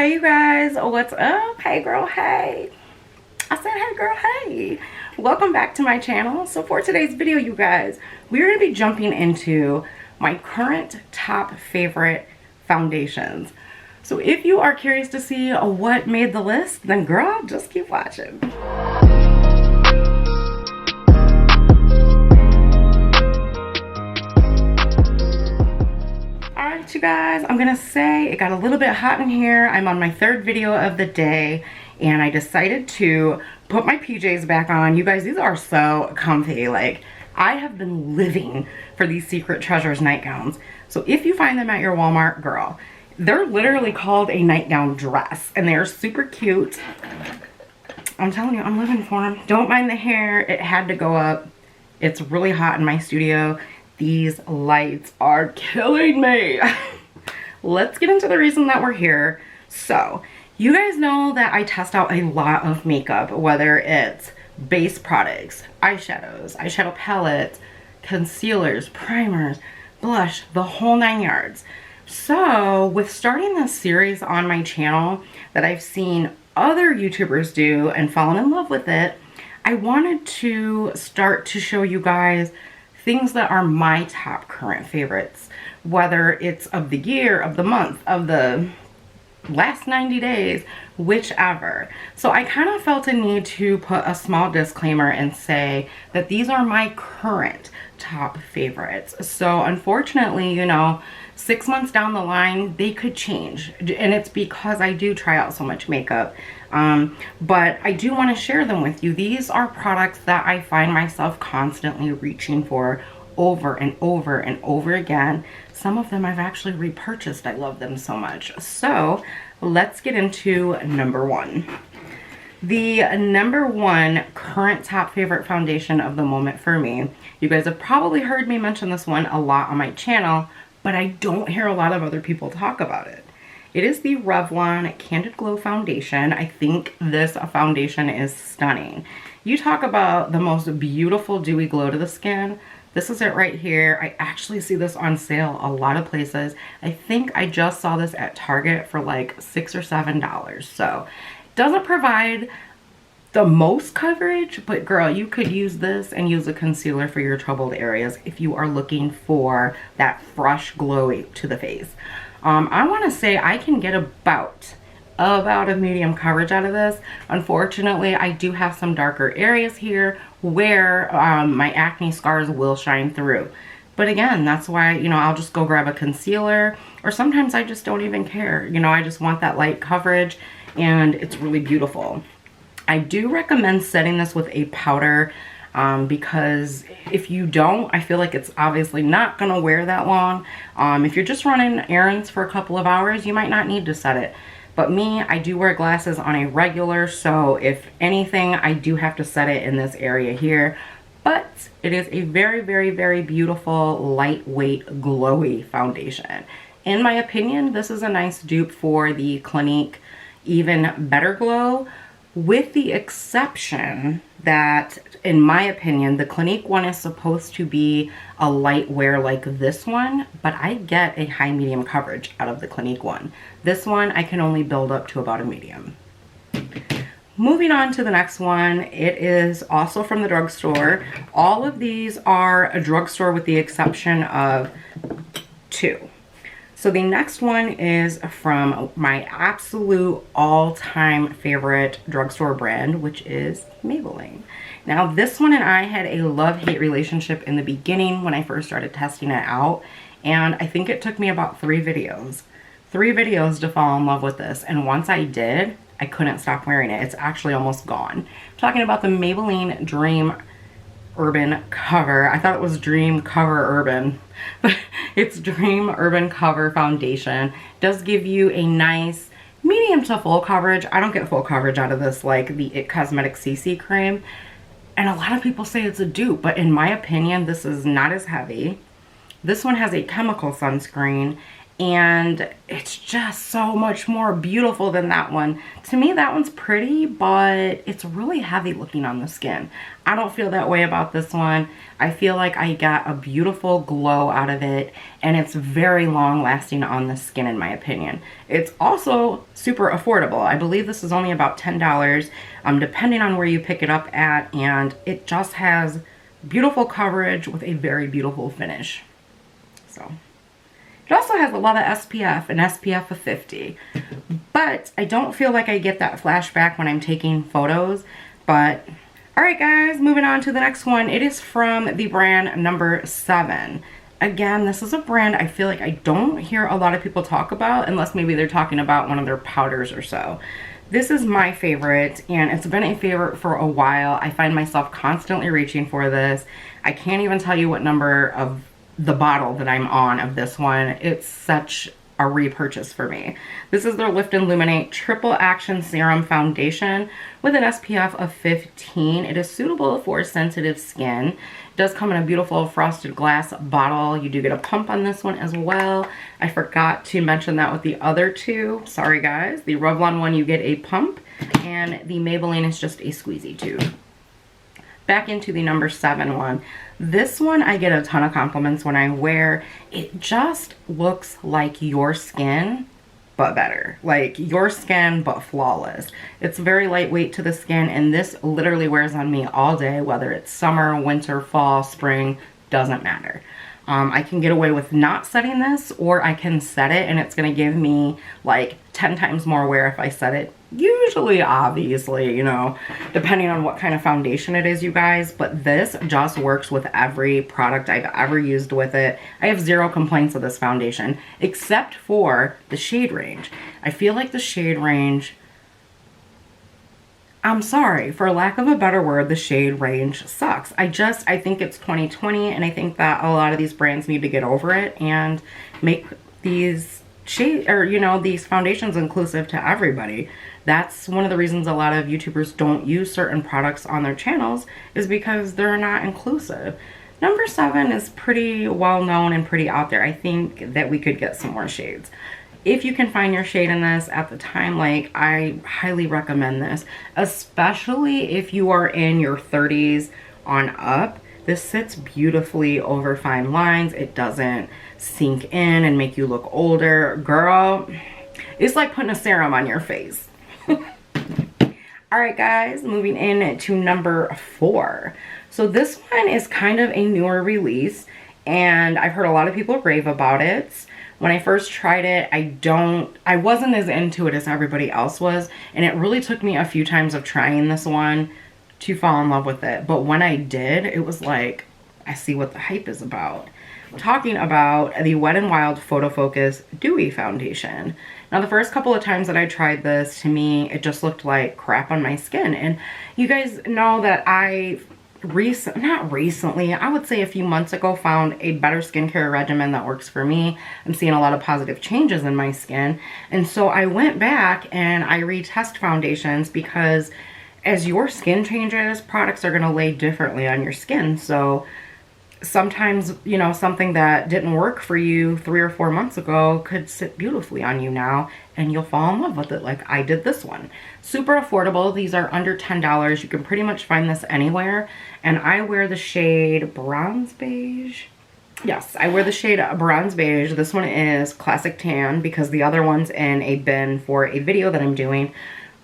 Hey you guys, what's up? Hey girl, hey. I said hey girl, hey. Welcome back to my channel. So for today's video, you guys, we're going to be jumping into my current top favorite foundations. So if you are curious to see what made the list, then girl, just keep watching. Alright you guys, I'm gonna say it got a little bit hot in here. I'm on my third video of the day and I decided to put my PJs back on. You guys, these are so comfy. Like, I have been living for these Secret Treasures nightgowns. So if you find them at your Walmart, girl, they're literally called a nightgown dress and they're super cute. I'm telling you, I'm living for them. Don't mind the hair, it had to go up. It's really hot in my studio. These lights are killing me. Let's get into the reason that we're here. So, you guys know that I test out a lot of makeup, whether it's base products, eyeshadows, eyeshadow palettes, concealers, primers, blush, the whole 9 yards. So, with starting this series on my channel that I've seen other YouTubers do and fallen in love with it, I wanted to start to show you guys things that are my top current favorites, whether it's of the year, of the month, of the last 90 days, whichever. So I kind of felt a need to put a small disclaimer and say that these are my current top favorites. So unfortunately, you know, 6 months down the line, they could change. And it's because I do try out so much makeup. But I do want to share them with you. These are products that I find myself constantly reaching for over and over and over again. Some of them I've actually repurchased. I love them so much. So let's get into number one. The number one current top favorite foundation of the moment for me. You guys have probably heard me mention this one a lot on my channel, but I don't hear a lot of other people talk about it. It is the Revlon Candid Glow Foundation. I think this foundation is stunning. You talk about the most beautiful dewy glow to the skin. This is it right here. I actually see this on sale a lot of places. I think I just saw this at Target for like $6 or $7. So it doesn't provide the most coverage, but girl, you could use this and use a concealer for your troubled areas if you are looking for that fresh glow to the face. I want to say I can get about a medium coverage out of this. Unfortunately, I do have some darker areas here where my acne scars will shine through. But again, that's why, you know, I'll just go grab a concealer, or sometimes I just don't even care. You know, I just want that light coverage and it's really beautiful. I do recommend setting this with a powder because if you don't, I feel like it's obviously not going to wear that long. If you're just running errands for a couple of hours, you might not need to set it. But me, I do wear glasses on a regular, so if anything, I do have to set it in this area here. But it is a very, very, very beautiful, lightweight, glowy foundation. In my opinion, this is a nice dupe for the Clinique Even Better Glow, with the exception that, in my opinion, the Clinique one is supposed to be a light wear like this one, but I get a high medium coverage out of the Clinique one. This one I can only build up to about a medium. Moving on to the next one, it is also from the drugstore. All of these are a drugstore with the exception of two. So the next one is from my absolute all-time favorite drugstore brand, which is Maybelline. Now this one and I had a love-hate relationship in the beginning when I first started testing it out. And I think it took me about 3 videos to fall in love with this. And once I did, I couldn't stop wearing it. It's actually almost gone. I'm talking about the Maybelline Dream Urban Cover. I thought it was Dream Cover Urban, but it's Dream Urban Cover Foundation. It does give you a nice medium to full coverage. I don't get full coverage out of this like the It Cosmetics CC cream. And a lot of people say it's a dupe, but in my opinion, this is not as heavy. This one has a chemical sunscreen and it's just so much more beautiful than that one. To me, that one's pretty, but it's really heavy looking on the skin. I don't feel that way about this one. I feel like I got a beautiful glow out of it, and it's very long lasting on the skin in my opinion. It's also super affordable. I believe this is only about $10, depending on where you pick it up at, and it just has beautiful coverage with a very beautiful finish. So it also has a lot of SPF, an SPF of 50, but I don't feel like I get that flashback when I'm taking photos. But alright guys, moving on to the next one. It is from the brand number 7. Again, this is a brand I feel like I don't hear a lot of people talk about, unless maybe they're talking about one of their powders or so. This is my favorite, and it's been a favorite for a while. I find myself constantly reaching for this. I can't even tell you what number of the bottle that I'm on of this one. It's such a repurchase for me. This is their Lift and Illuminate Triple Action Serum Foundation with an SPF of 15. It is suitable for sensitive skin. It does come in a beautiful frosted glass bottle. You do get a pump on this one as well. I forgot to mention that with the other two. Sorry guys. The Revlon one you get a pump, and the Maybelline is just a squeezy tube. Back into the number 7 one. This one I get a ton of compliments when I wear. It just looks like your skin, but better. Like your skin, but flawless. It's very lightweight to the skin, and this literally wears on me all day, whether it's summer, winter, fall, spring, doesn't matter. I can get away with not setting this, or I can set it and it's going to give me like 10 times more wear if I set it. Usually, obviously, you know, depending on what kind of foundation it is, you guys. But this just works with every product I've ever used with it. I have zero complaints with this foundation, except for the shade range. I feel like the shade range, I'm sorry, for lack of a better word, the shade range sucks. I think it's 2020, and I think that a lot of these brands need to get over it and make these shade, or you know, these foundations inclusive to everybody. That's one of the reasons a lot of YouTubers don't use certain products on their channels, is because they're not inclusive. Number 7 is pretty well known and pretty out there. I think that we could get some more shades. If you can find your shade in this at the time, like, I highly recommend this, especially if you are in your 30s on up. This sits beautifully over fine lines. It doesn't sink in and make you look older. Girl, it's like putting a serum on your face. Alright guys, moving in to number 4. So this one is kind of a newer release, and I've heard a lot of people rave about it. When I first tried it, I wasn't as into it as everybody else was, and it really took me a few times of trying this one to fall in love with it. But when I did, it was like, I see what the hype is about. I'm talking about the Wet n Wild Photo Focus Dewy Foundation. Now, the first couple of times that I tried this, to me, it just looked like crap on my skin. And you guys know that I not recently, I would say a few months ago, found a better skincare regimen that works for me. I'm seeing a lot of positive changes in my skin. And so I went back and I retest foundations, because as your skin changes, products are going to lay differently on your skin. So sometimes, you know, something that didn't work for you 3 or 4 months ago could sit beautifully on you now, and you'll fall in love with it like I did this one. Super affordable. These are under $10. You can pretty much find this anywhere. And I wear the shade Bronze Beige. Yes, I wear the shade Bronze Beige. This one is Classic Tan, because the other one's in a bin for a video that I'm doing.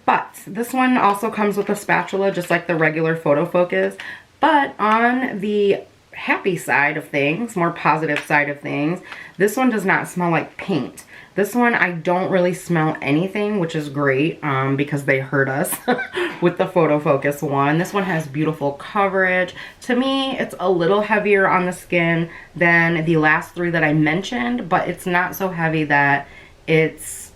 But this one also comes with a spatula, just like the regular Photo Focus. But on the happy side of things, more positive side of things, this one does not smell like paint. This one, I don't really smell anything, which is great, because they hurt us with the Photo Focus one. This one has beautiful coverage. To me, it's a little heavier on the skin than the last 3 that I mentioned, but it's not so heavy that it's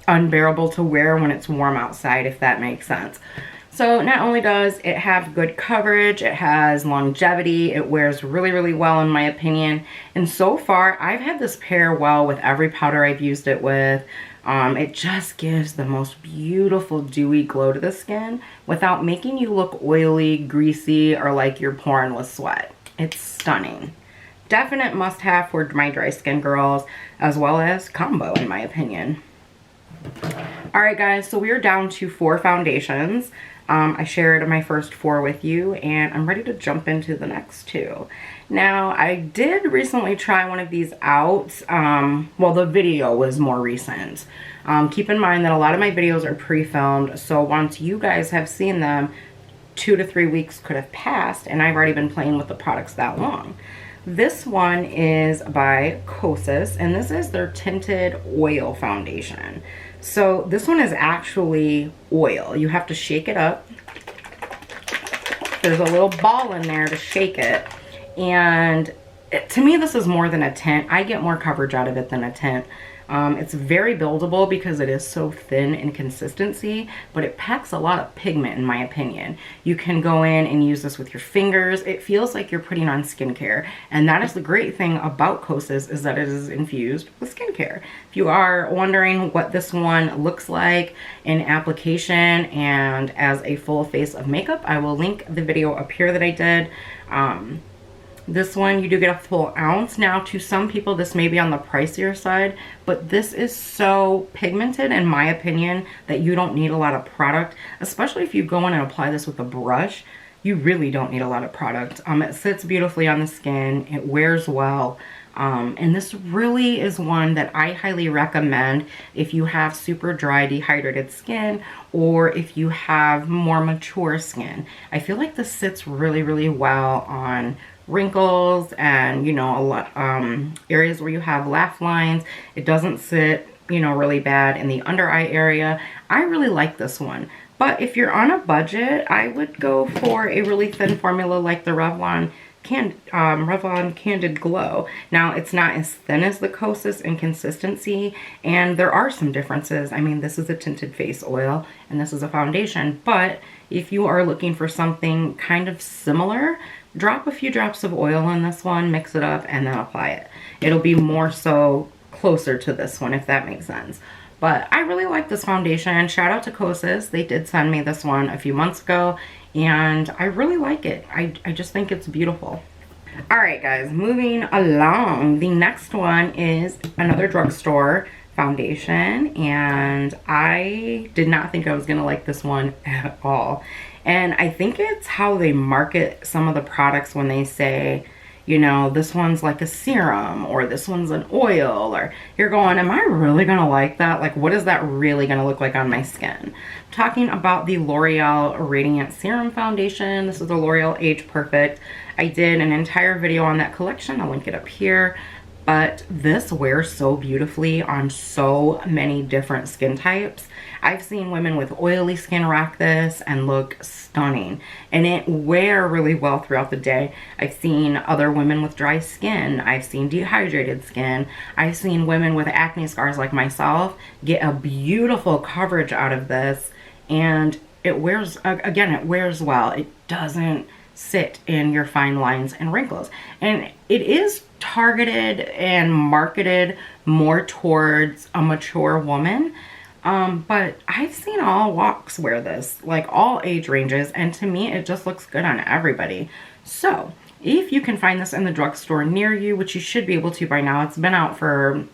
unbearable to wear when it's warm outside, if that makes sense. So not only does it have good coverage, it has longevity, it wears really, really well in my opinion. And so far, I've had this pair well with every powder I've used it with. It just gives the most beautiful dewy glow to the skin without making you look oily, greasy, or like you're pouring with sweat. It's stunning. definite must have for my dry skin girls, as well as combo in my opinion. Alright guys, so we are down to 4 foundations. I shared my first 4 with you, and I'm ready to jump into the next 2. Now, I did recently try one of these out. Well, the video was more recent. Keep in mind that a lot of my videos are pre-filmed, so once you guys have seen them, 2 to 3 weeks could have passed, and I've already been playing with the products that long. This one is by Kosis, and this is their tinted oil foundation. So this one is actually oil. You have to shake it up. There's a little ball in there to shake it. And to me, this is more than a tint. I get more coverage out of it than a tint. It's very buildable because it is so thin in consistency, but it packs a lot of pigment in my opinion. You can go in and use this with your fingers. It feels like you're putting on skincare, and that is the great thing about Kosis, is that it is infused with skincare. If you are wondering what this one looks like in application and as a full face of makeup, I will link the video up here that I did. This one, you do get a full ounce. Now, to some people, this may be on the pricier side, but this is so pigmented, in my opinion, that you don't need a lot of product, especially if you go in and apply this with a brush. You really don't need a lot of product. It sits beautifully on the skin. It wears well. And this really is one that I highly recommend if you have super dry, dehydrated skin, or if you have more mature skin. I feel like this sits really, really well on wrinkles and, you know, a lot areas where you have laugh lines. It doesn't sit, you know, really bad in the under eye area. I really like this one. But if you're on a budget, I would go for a really thin formula like the Revlon Candid Glow. Now, it's not as thin as the Kosis in consistency, and there are some differences. I mean, this is a tinted face oil and this is a foundation, but if you are looking for something kind of similar, drop a few drops of oil in this one, mix it up, and then apply it. It'll be more so closer to this one, if that makes sense. But I really like this foundation. Shout out to Kosis. They did send me this one a few months ago, and I really like it. I just think it's beautiful. Alright guys, moving along. The next one is another drugstore foundation, and I did not think I was going to like this one at all. And I think it's how they market some of the products when they say, you know, this one's like a serum, or this one's an oil, or you're going, am I really gonna like that? Like, what is that really gonna look like on my skin? I'm talking about the L'Oreal Radiant Serum Foundation. This is the L'Oreal Age Perfect. I did an entire video on that collection. I'll link it up here. But this wears so beautifully on so many different skin types. I've seen women with oily skin rock this and look stunning, and it wear really well throughout the day. I've seen other women with dry skin. I've seen dehydrated skin. I've seen women with acne scars like myself get a beautiful coverage out of this, and it wears, again, it wears well. It doesn't sit in your fine lines and wrinkles, and it is targeted and marketed more towards a mature woman. But I've seen all walks wear this, like all age ranges, and to me it just looks good on everybody. So if you can find this in the drugstore near you, which you should be able to by now, it's been out for,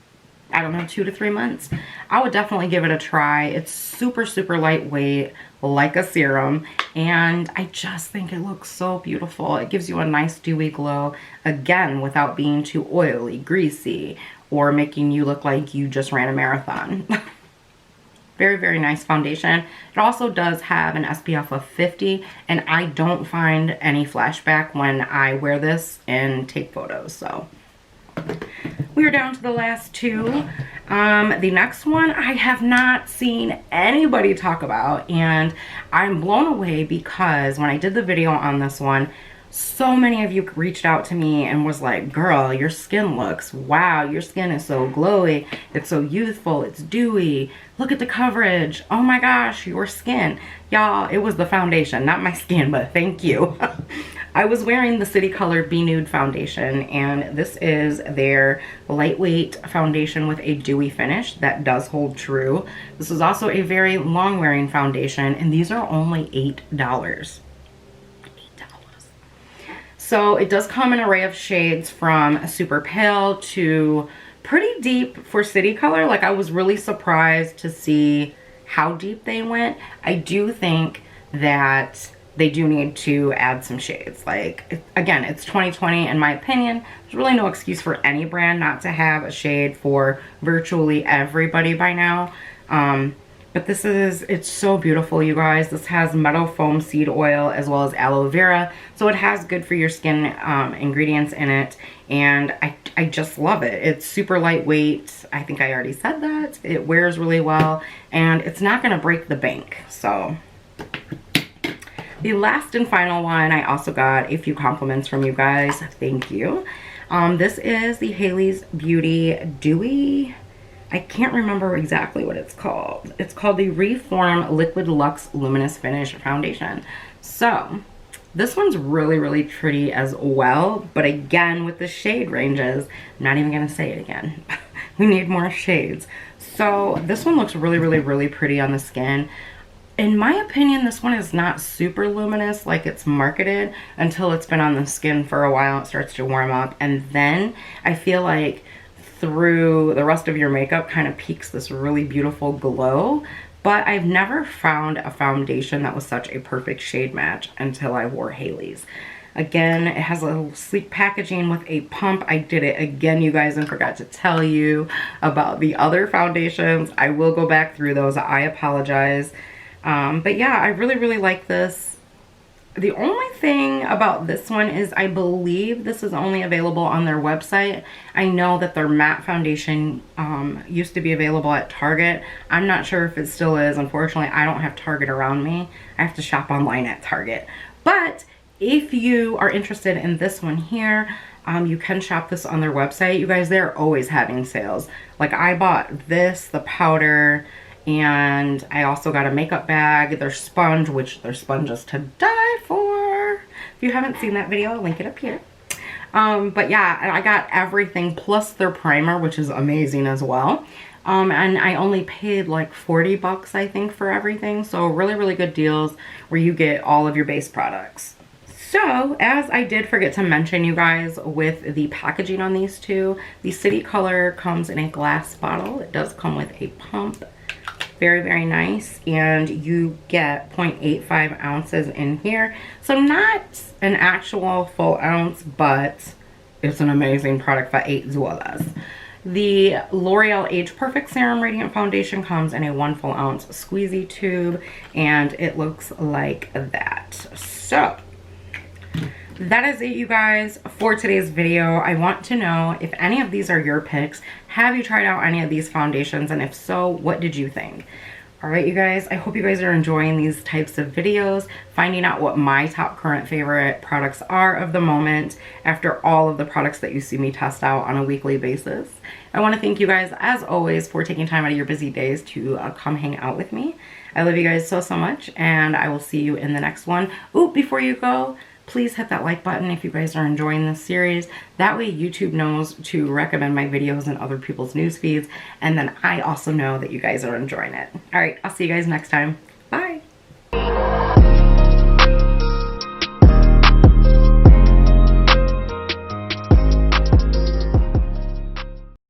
I don't know, 2 to 3 months, I would definitely give it a try. It's super, super lightweight, like a serum, and I just think it looks so beautiful. It gives you a nice dewy glow, again, without being too oily, greasy, or making you look like you just ran a marathon. Very, very nice foundation. It also does have an SPF of 50, and I don't find any flashback when I wear this and take photos. So we are down to the last 2. The next one I have not seen anybody talk about, and I'm blown away because when I did the video on this one, so many of you reached out to me and was like, girl, your skin looks, wow, your skin is so glowy, it's so youthful, it's dewy, look at the coverage, oh my gosh, your skin. Y'all, it was the foundation, not my skin, but thank you. I was wearing the City Color Be Nude foundation, and this is their lightweight foundation with a dewy finish that does hold true. This is also a very long wearing foundation, and these are only $8. So it does come in an array of shades from super pale to pretty deep for city color. Like, I was really surprised to see how deep they went. I do think that they do need to add some shades. Like, again, it's 2020 in my opinion. There's really no excuse for any brand not to have a shade for virtually everybody by now. But this is, it's so beautiful, you guys. This has meadow foam seed oil as well as aloe vera. So it has good for your skin ingredients in it. And I just love it. It's super lightweight. I think I already said that. It wears really well. And it's not going to break the bank. So the last and final one, I also got a few compliments from you guys. Thank you. This is the Haley's Beauty Dewy. I can't remember exactly what it's called. It's called the Reform Liquid Luxe Luminous Finish Foundation. So this one's really, really pretty as well. But again, with the shade ranges, I'm not even going to say it again. We need more shades. So this one looks really, really, really pretty on the skin. In my opinion, this one is not super luminous like it's marketed until it's been on the skin for a while. It starts to warm up. And then I feel like through the rest of your makeup kind of peaks this really beautiful glow. But I've never found a foundation that was such a perfect shade match until I wore Haley's. Again, it has a sleek packaging with a pump. I did it again, you guys, and forgot to tell you about the other foundations. I will go back through those. I apologize. But yeah, I really, really like this. The only thing about this one is I believe this is only available on their website. I know that their matte foundation used to be available at Target. I'm not sure if it still is. Unfortunately, I don't have Target around me. I have to shop online at Target. But if you are interested in this one here, you can shop this on their website. You guys, they're always having sales. Like, I bought this, the powder, and I also got a makeup bag, their sponge, which their sponge is to die for. If you haven't seen that video, I'll link it up here. But yeah, I got everything plus their primer, which is amazing as well. And I only paid like 40 bucks, I think, for everything. So really, really good deals where you get all of your base products. So, as I did forget to mention, you guys, with the packaging on these two, the City Color comes in a glass bottle. It does come with a pump. Very, very nice. And you get 0.85 ounces in here. So not an actual full ounce, but it's an amazing product for $8. The L'Oreal Age Perfect Serum Radiant Foundation comes in a 1 full ounce squeezy tube. And it looks like that. So that is it, you guys, for today's video. I want to know if any of these are your picks. Have you tried out any of these foundations? And if so, what did you think? Alright, you guys, I hope you guys are enjoying these types of videos, finding out what my top current favorite products are of the moment after all of the products that you see me test out on a weekly basis. I want to thank you guys, as always, for taking time out of your busy days to come hang out with me. I love you guys so, so much, and I will see you in the next one. Ooh, before you go, please hit that like button if you guys are enjoying this series. That way YouTube knows to recommend my videos in other people's news feeds. And then I also know that you guys are enjoying it. All right, I'll see you guys next time.